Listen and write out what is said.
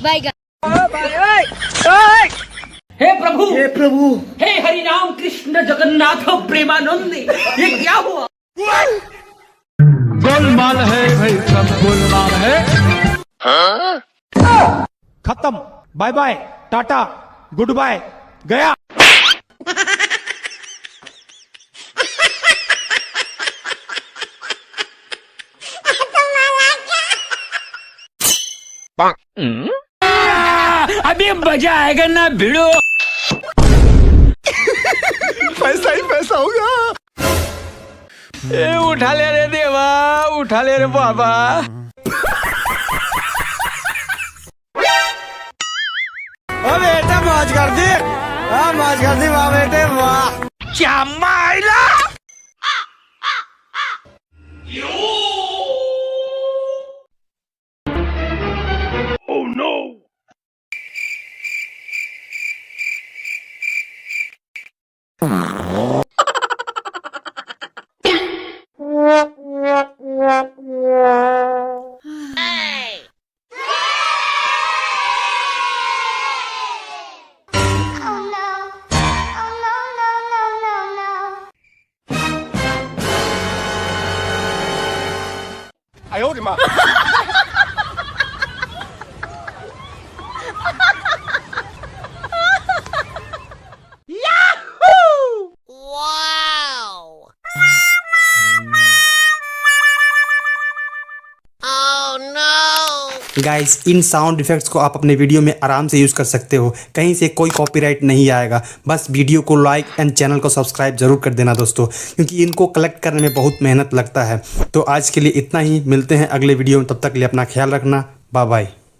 Bye. हे प्रभु, हे प्रभु, हे हरि राम कृष्ण जगन्नाथ प्रेमानंद, ये क्या हुआ? गोलमाल है भाई, सब गोलमाल है। खत्म, bye bye, tata, good bye, गया। अभी मजा आएगा ना भिड़ो। पैसा ही पैसा होगा। ए उठा ले रे देवा, उठा ले रे बाबा। ओ बेटा मौज कर दी, मौज कर दी वाह बेटे वाह। क्या माइला? Oh no! I owed him up. Guys, in sound effects को आप अपने वीडियो में आराम से यूज़ कर सकते हो, कहीं से कोई कॉपीराइट नहीं आएगा। बस वीडियो को लाइक एंड चैनल को सब्सक्राइब जरूर कर देना दोस्तों, क्योंकि इनको कलेक्ट करने में बहुत मेहनत लगता है। तो आज के लिए इतना ही, मिलते हैं अगले वीडियो में, तब तक के लिए अपना ख्याल रखना, बाय बाय।